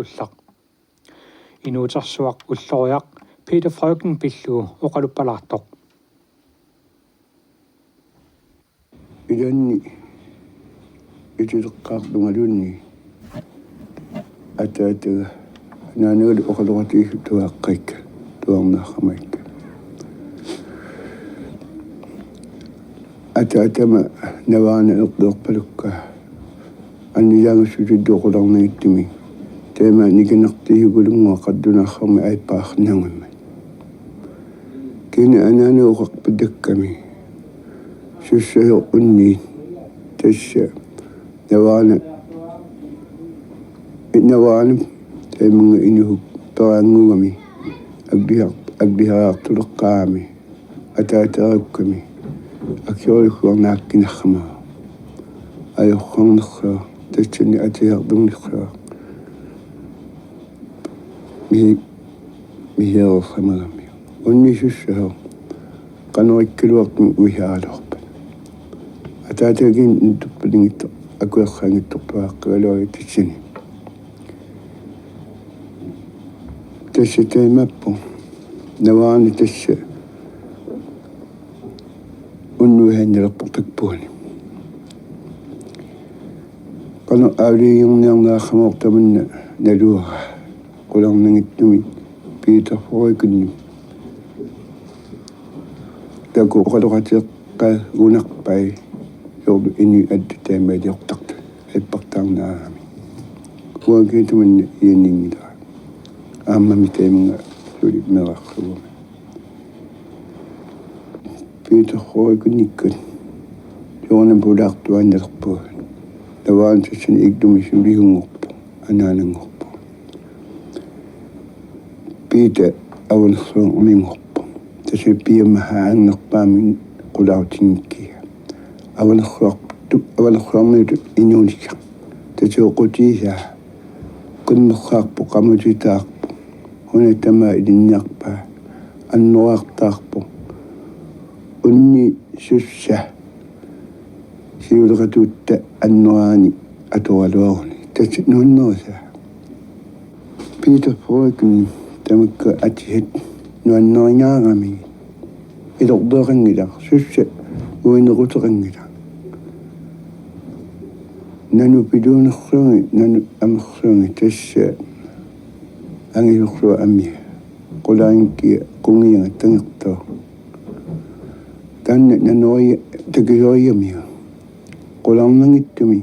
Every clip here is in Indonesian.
ullaq inuutersuaq ulloriaq Peter Freuchen pillu oqaluppalaartoq ilanni ituteqqaartungalunni ataataga naanagal oqaluqatiisu tuaqqaikka tuarnaarramaikka ataatama navaana eqdeerpalukka annilaangassutidduoqularnagittumi teema nikinartihugulungua qaddunaarrami aippaarnangamma kina anaanuuqarpatakkami sussahor unniit tassa navaana teemanga inuhuk peraangugami agdihaartuleqqaami ataaterakkami akiorikuarnaakkinarrama ajorrarnerraa tassani atihartunnerraa mihiaerramagami unni sussahor qanerikkiluartumi uihaalorpa ataatagin ntuppalingitto akuerraangittorpaaqqigaluari tassani tassa teimappu navaani tassa unnuihannilerportakpuani qano aaliingorniarnaarramortamanna naluara qularnagittumi Peter Freuchen taku oqaloqatiqqa unarpai yordu ini addu teemailiortartu aippartaarnaarami kuakiitumanna ianingila aammami teemanga suli merarruguma Peter Freuchen ikkat joornan pulaartuannalerpua navaan tassani ikdumi sulihungorpu anaanangorpu Peter avanersuangormingorpu tassa piamahaannerpaami qulautingikkia avanersuarmiutu inuulikka tasooqutiisaa qimmerraarpu qamutitaarpu huna tamaa ilinniarpaa annoraartaarpu unni sussa siuleqatuutta annoraani atoraluaruni tassa nuannersaa Peter Freuchen tamakka atihat nuannerigaarami ilordeeqangilar sussa uineruteqangila nanu piluunersuungi nanu amersuungi tassa angilorlua amia qulaangikkia qungianga tangertoo tanna nanuaya takisooriamia qularnangittumi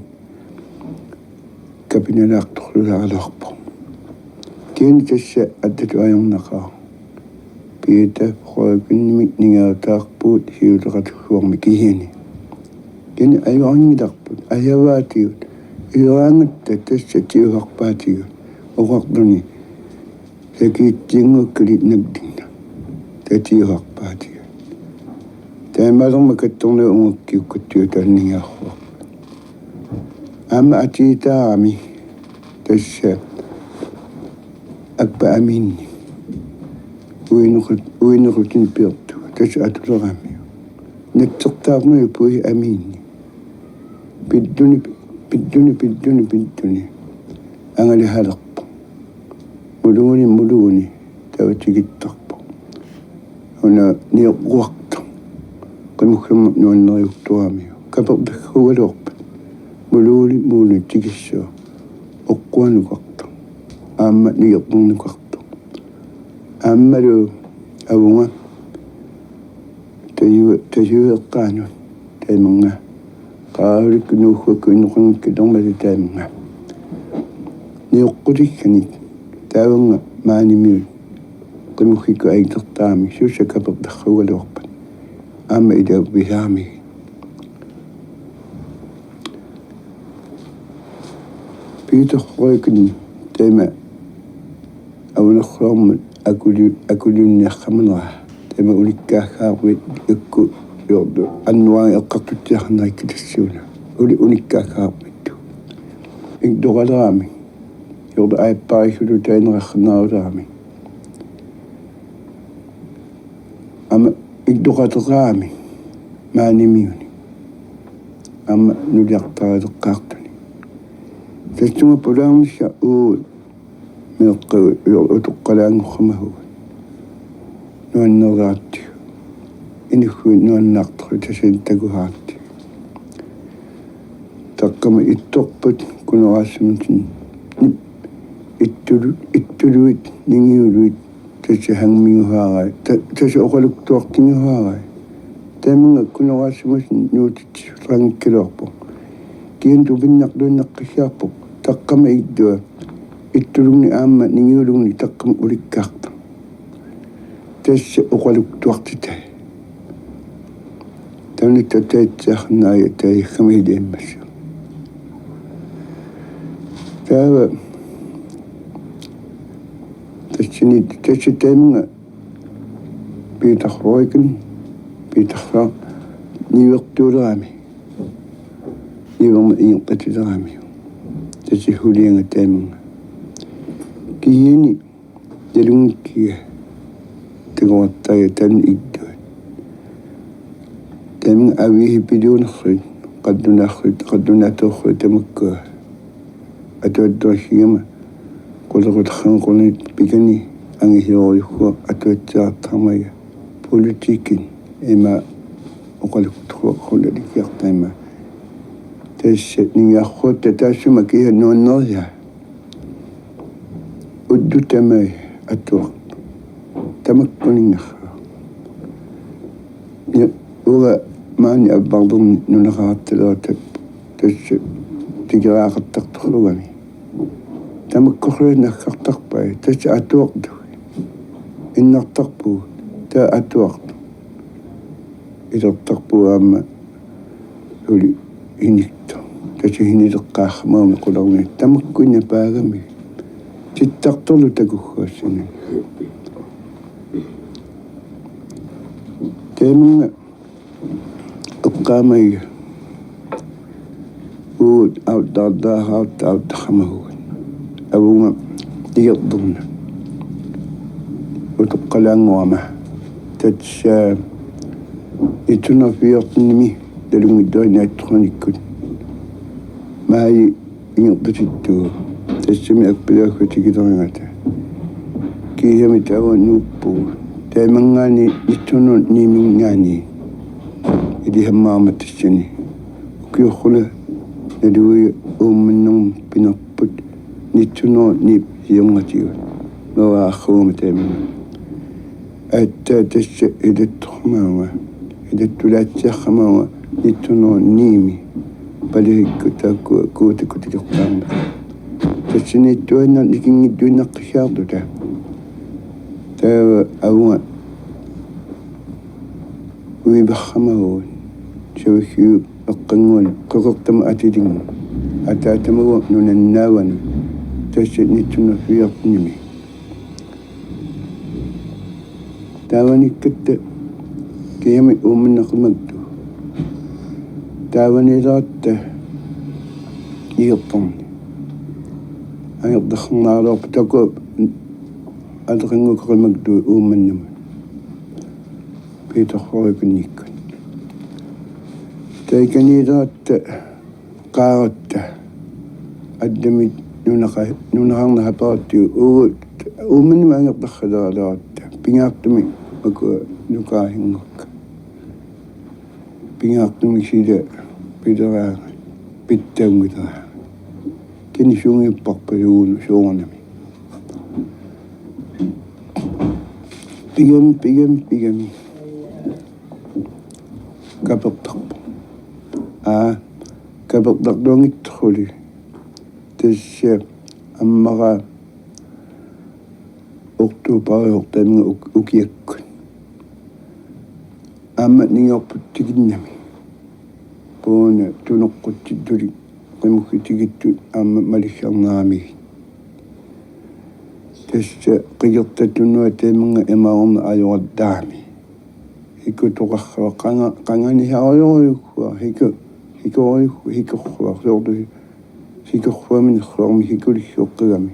kapinalaartorlusaarluarpu kiin tassa attatu ajornaqaa Peter Freuchen ningautaarpuut hiuleqatuguarmi kihiani kini ajorangilarput ajavaatigut iloraangatta tassa tiuharpaatigut oqarluni sakiittiingukkali nagdinna tatiuharpaatigut taimalerma kattorna ungakkiukkattiutalningaarruaq aama atiitaarami tassa akpa aminni uinerutin piortu tassa atulerami natsertaarnui pui aminni pidduni angalihalerpu muluguni tavatigittarpu huna niuqquartu qimukkamma nuanneriuktuami kapertakkugaluorpat muluni tikissua oqquanuqartu aamma nigernernuqartu aammalu avunga tayueqqaanut taimanga qaahulikku nuuggakku inuqangikka tormali taimanga niuqqutikkanik taavanga maanimiut qimukkikku aitertaami sussa kapertarrugaluorpat aamma ilaupisaami Peter Freuchen taima avanersuarmut akuliunniarramanera taima ulikkaaggaarvit ikku yordu annuaagi eqqartutiarnarikki tassuuna ulikkaaggaarvittu ikdoqalerami yordu aipparisulu tainerarnarulaami ama ikdoqateraami maanimiuni ama nuliartaraleqqaartuni tassunga pulaarnisha meqqa utoqqalaanguqamahu nuannerlaatti iniggu nuannartru tasin taguhaatti taqqama ittorput kuneraassumtin ittuluit ningiuluit tasi hangmiuhaarai tasi oqaluktuartinguhaarai taminga kuneraassumusin nuutit rangikkilerpo kiantu binnaqluunnaqqisiarpo taqqama iddua ittulungni aamma ningiulungni taqqama ulikkaarta tasi oqaluktuartita tanita taitsarnaaya taikkamaileemmassa taava tasi taminga piitarroikin piitarraa niuertuuleraami niuerma ingeqqatilerami tasi hulianga taminga kiini talungikkiga tagorattaga tan igduat taminga avihi piluunerrit qaddunatorrit tamakkua atuattuassигама qularutarranqunit pikani angihiorukkua atuatsiartarmaya politikin ima oqaluktuqulalikiartaima tassa ningiarruutta taassuma kiha nuanneria uddutamai atuaq tamakkuningarra uga maani abbarlun nunaqaartalera tassa tigiraaqartartorlugami tamakkorluunakkartarpai tassa atuaqtu innartarpu ta atuaqtu ilertarpu aamma uli iniktu tassa hinileqqaarmaami qularni tamakkunna paagami sittartorlu takugguassani taminga eqqaamaiga uut outdaardaaraartaartaqamahugun avunga igerderna utoqqalaanguama tatsa itunerfiortinimi talungittuinaattornikkut maai ingertasittugu tassami akpilaakkutikileriнгата kiihami taava nuuppugu taimangaani nittunun niimingaani ilihammaarma tassani ukiorrula naluuya uummannerm pinerput nittunoo niip hiongatigu mavaarruuma taimanga aattaa tassa ilattormaanga ilattulaatsiarramaanga nittunoo niimi palihikku taakku kuutikutilertaarma tassiniittuanna nikingittuinnaqqisiaartuta taava avunga uibarramaguun sawakkiu eqqanguan qoqortama atilingu ataatamagu nunannaavanu tassa nittunerfiortinimi taavanikkatta kiami uummanneqimagtu taavaniileratta igertorni angerdaqarnaarluorpu taku алерингукеримакту уумманнама питорроикунниккут тайканилератта qaaratта аддамит нунақарна хапаатту уумманнама ангертарралератта пингаартуми аку нукаахингорка пингаартуми сила пилераа питтаунгутера кини сунгиппарпалугуну суорнами pigami kapertarpu kapertarluangittoruli tassa ammara oktuupariortaminga ukiakkun aamma ningiorput tiginnami puuna tuneqquttittuli qimukkitigittu aamma malissaarnaamigi tassa qigertattunua taimanga imaorna ajoraddaami hiku toqarrua qangani haoruyukkua hikorrua sortu hikorruamin erruarmi hikulissuoqqigami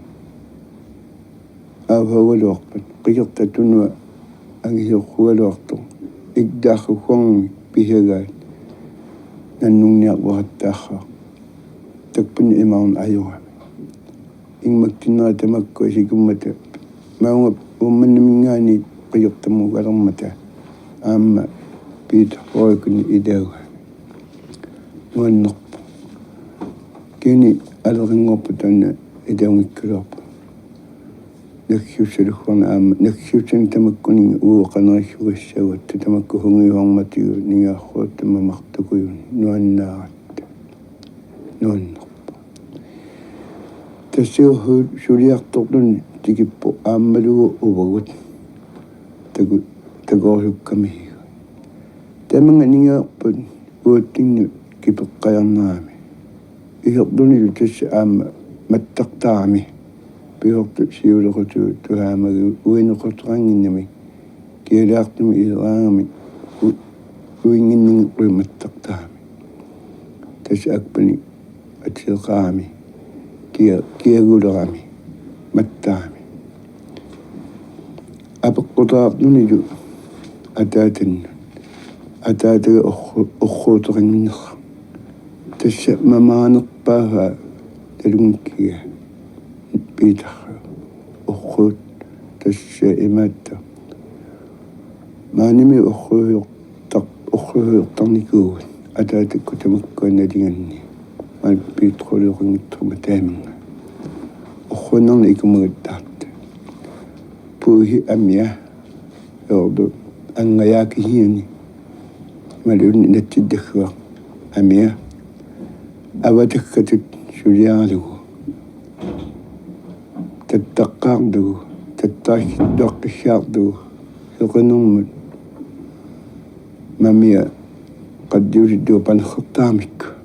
aavaluarpat qigertattunua angisorrualuartor igdaarruarmi pihagaat nannungniarluhattaarraa takpunni imaorna ajorami ingmaktinaa tamakko sikummata maunga ummannimingaani qiyertamugalermata aamma Peter Falken idauga nuannerpu kini alerinngorpu tanna idaungikkulerpu nakkiussalukhorna aamma nakkiussani tamakkuni uuqanerisugassagut tamakku hungiuarmatigu ningaarruut mamartukuyun nuannaarat nuannerpu тассиу сулиарторлун тикиппу ааммалугу уваgut тагорсукками таманга нингаарпут уаттинну кипеққаярнаами иердунилу тасса аама маттартаарами пиорту сиулеруту туаамагу уинеқотерангиннами киалаартуми илраангами уингиннингуи маттартаарами тасса акпани атсеқаами kiagulerami mattaami apeqqutaarnunilu ataataga orruuterinnera tassa mamaanerpaaga talungkiga piitarru orruut tassa imaatta maanimi orruuyortarnikuugut ataatakku tamakkuannalinganni mal piitruluuringittruma taamanga orrunerna ikumagittaarta puuhi amia yordu angayaakihini malunni nattiddaggua amia avatakkatut suliaarlugu tattaqqaarlugu tattaaqqissiaarlugu seqanermut mamia qaddiuliddu panertaamikku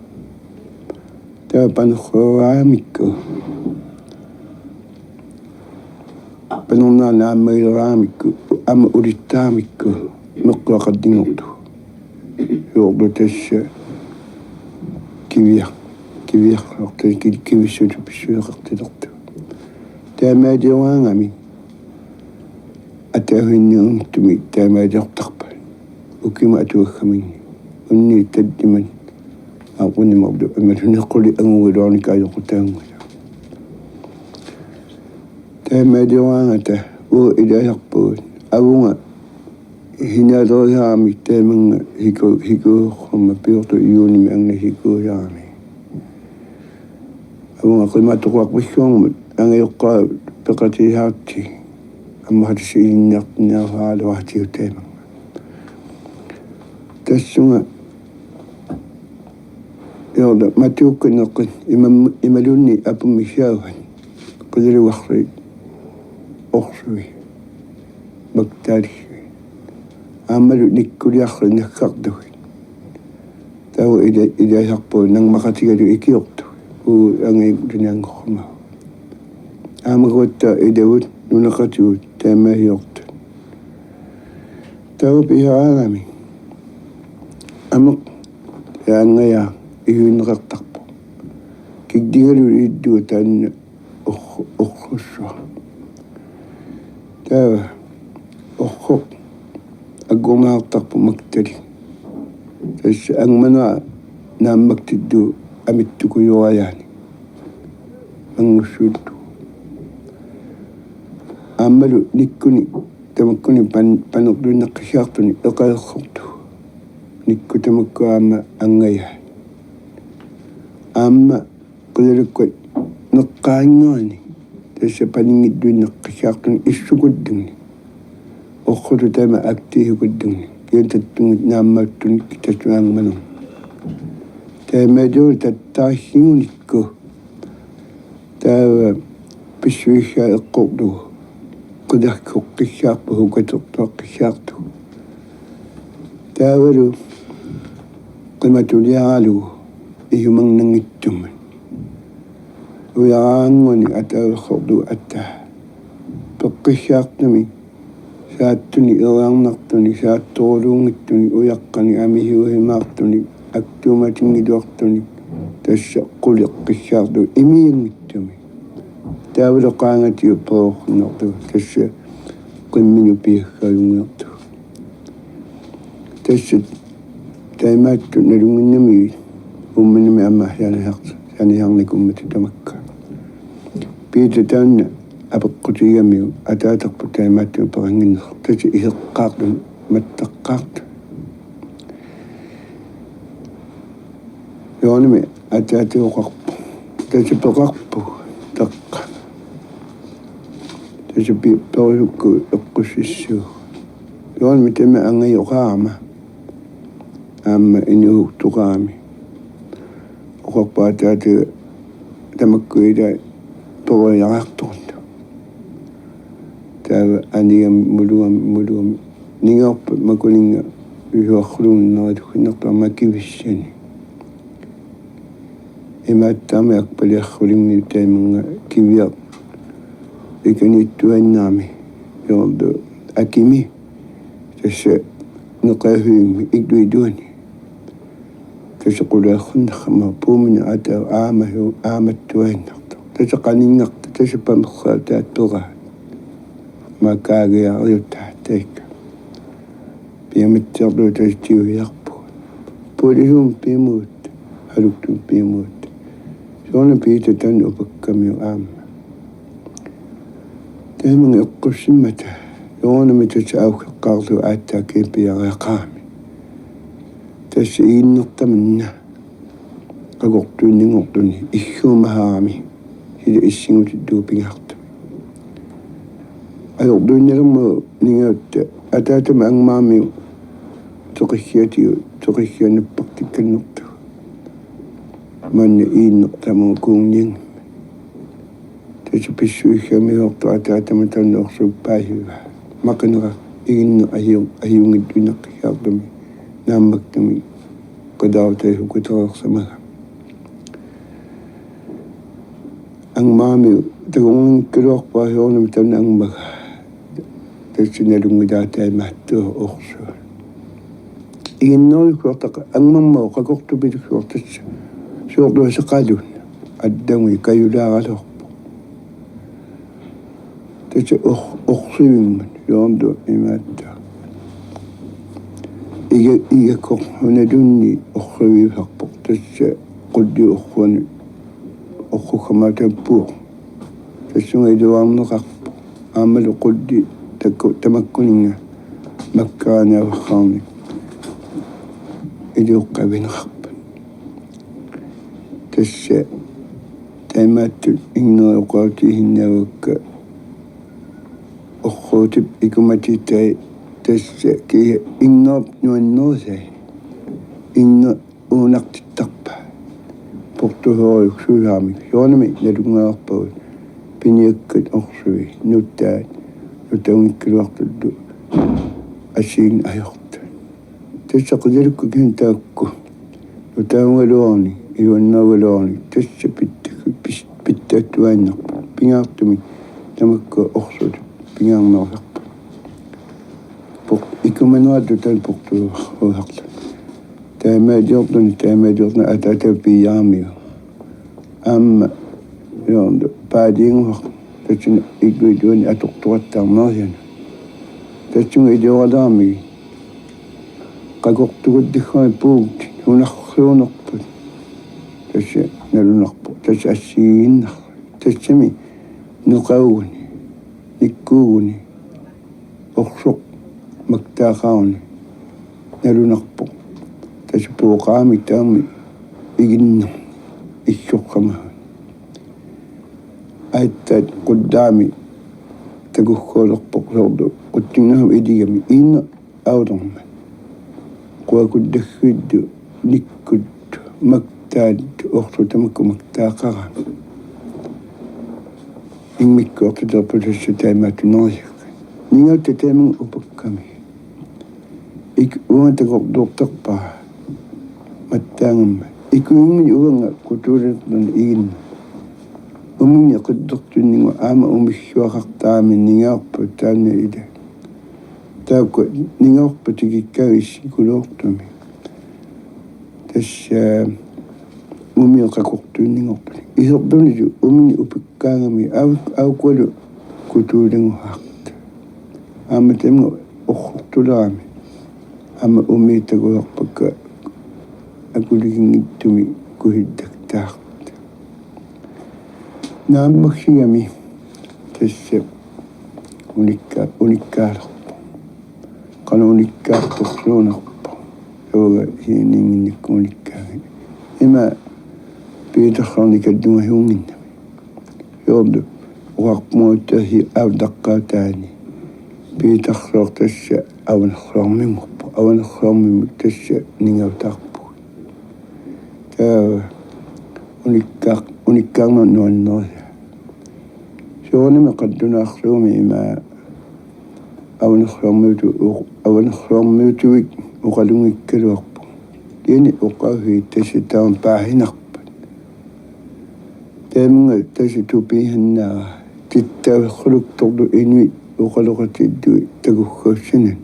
panerraamikku panernaana aammaileraamikku ama ulittaamikku meqqaqaddingortu yordu tassa kiviarqartu kivissulu pissueqartilertu taamaadiораангами атааhinniернтуми таамаадиортарпа укима атуаггаминни унни таддиман aqunimordu amaluneqquli angugiluarnikaajoqutaangula taamaadiораангата ilaajarpugut avunga hinaaleriaami taamanga hikuuqorma piortu iunimi angna hikuujaami avunga qimatoquarpissuarmut angayoqqaa peqatihaarti ammahatisi ilinniartinniaraaluartiu taamanga tassunga yorda matiukkaneqqin imalunni apummissiaagan qililuarri orsui baktaalisui aammalu nikkuliarri nakkartugi tawu ilaasarpuu nangmaqatigalu ikiortu angiilunaangorma aamaguatta ilavut nunaqatigut taamaahiortu tawu pihaagami ameq yaangayaa ihuinneqartarpu kikdigalu idduu taanna orrussua taava orruq aggunaartarpu maktali tassa angmanaa naammaktiddu amittukuyuayaani angussuuttu aammalu nikkuni tamakkuni panerluinneqqisiartuni eqalerrortu nikku tamakku aama angayaa aamma qilalukkat neqqaangaani tassa paningidduinneqqisiartuni issukuddigni orrulu tama aktiihukuddigni kiantattungit naammaаттuni tassuaangmanum taamaaduu tattaarsingunikku taava pissuissaa eqqorlugu qidarkioqqissaarpu hukatertuaqqissaartu taavalu qimatuliaralugu ihumannangittuman uyaraanguni ataaversorlu attaa peqqissaartumi saattuni eriarnartuni saattoruluungittuni uyaqqani amihiuhimaartuni aktuumatingiluartuni tassa quleqqissaarlu imiingittumi taavulu qaangatiu peornertu tassa qimminu piaggayungiartu tassa taimaattu nalunginnami ummanimi amma saniharnikummat tamakka بيتتان أبقتي يمي أتاتك بتايمات بغنين تجي إهقاق متقاق يونمي أتاتي وقق تجي بغق تق تجي بغيك أقشيسيو يونمي تمي أنغي يقامة أما إنه تقامي وقق باتاتي تمكويدا بغي يغاقتون تابع أني ملوم نيوب ما كلنا يخلون نادخ نقطة ما كيف الشني إما تام يقبل يخلوني تام كيف لكن يتوين نامي يوم أكيمي تش نقاهم يدوني تش قول خن خما بومن عدا عامة توين نقطة تش قاني نقطة تش بمخالات بغا ما كاغي يعيو تحتك بيمتردو تجتيو يقبو بوليهم بيموت هلوكتون بيموت شون بيتا تنو بكم يوام دايما يقش متى يوم متشاوك قاغلو عتا كيف بيغي قامي تشعين نقطة منه قاقوقتوني نقطوني إشو مهامي هيدا إشينو تدو بيغاقتو أيوة دنيا لما نيات أتات مع مامي تقشيتي نبقتك النقطة من إين نقطة موكونين تشبشوا خمي وقت أتات متن أخشب باهي ما كنا إين أيوم الدنيا قيادمي نامك تمي قداوته وكتر سمها أن مامي تقوم كروك باهي ونمتن أنبغ تسنى لمداتي مهتو أخشو إنو يكوتك أنمم وقاقوكت بيدك وقتش شوقدو سقادون الدمي كيولا غلق تسي أخشوين من يوندو إماتا إيجا كوخ هندوني أخشوين حقبق تسي قدي أخواني أخو كما تبوخ تسي غيدوان نقاقبق عمل قدي تمكننا مكانا وخاني إذا قابل خب تسع تيمات إنه يقاتيهن وك أخوتب إكمتي تاي تسع كي إنه بنوانوزي إنه أونقت التقبع بورتوهو يكسو هامي يونمي ندونا أخبار بنيكت أخشوي نوتات وتوني كل وقت الدو أشين أيوقت تشقدرك كنتاكو وتاولوني يوانا ولوني بتتوانا بيناقتمي تمكو أخصد بيناق موثق إكو منوادو تنبقتو وثقل تاما جردنا أتاتا بيامي أما يوندو بعدين وقت تسمى إجودوني أتوقع ماهين تسمى إجوالامي قاقوقت قد خاي بوت ونخلو نقبل تسمى نلو نقبل تسمى أسين تسمى نقاوني نكوني أخشق مكتاخاوني نلو نقبل تسمى بوقامي تامي إجنو إشوق ماهين أيتاد قدامي تقول بقصود قلتناه إديامي إن أوضم قوى كد خد نكد مكتاد أخصو تمكو مكتاقا إن مكو أقتدر بتشتايمات نايق نيو تتامن أبكامي إك وانت قبضوك تقبع متانم إكو يمي أولا كتورة إن أمي قدرت إني وأما أمي وقتها من نياق بتاعنا إذا تاكو نياق بتجي كاريس كلوقتمي تش أمي قدرت نياق إذا بنجو أمي أبكارمي أو كل كتورين وقت أما تمو أخت لامي أما أمي تقول بك أقول لك تمي كهدك تاخ нааммагсигами тасса униккаалерпо кануниккаартторсуунерпо юуга синингинникку униккааги има пиитерларникаддунгахиунгиннами юорду уарпмуутааси аутаққаатаани пиитерлоор тасса аванерлуармиммерпо аванерлуармиммут тасса нингавтаарпу таа униккаарна нуаннерса сиорними қаддунаарсууми има аванерлуармиутуик уқалунгиккалуарпу кини уқави тасса таан паахинарпат таамнга тасса тупиханнаа титтааверлукторлу инуи уқалоқатиддуи тагуххаассанани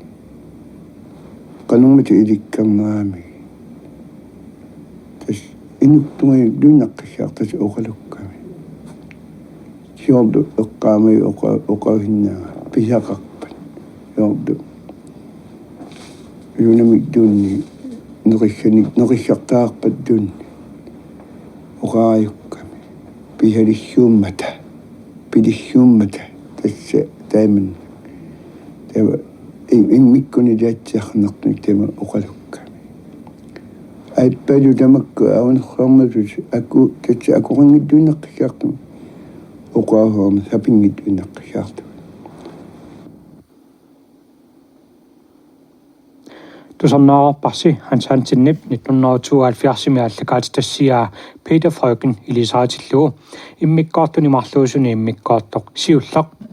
кануммати иликкарнаами тас инуктунгай луннаққиссаартас уқалукками сиорду эққаамай уқавиннаа писақарпат сиорду юнамик дуунни нериссартаарпат дуунни уқааюкками писалиссууммата пилиссууммата тасса тааман тава иммиккуни таатсиарнартник тама уқалукками айппалу тамакку аванеррарматут аку татса акурингиттуинеққисаарту уқаахорна сапингиттуинеққисаарту Tusarnaarparsi Hans Hansen-Nip 1972 allakaatitassiaa Peter Freuchen ilisaatillugu immikkaartuni marluusuni immikkaartoq siullaq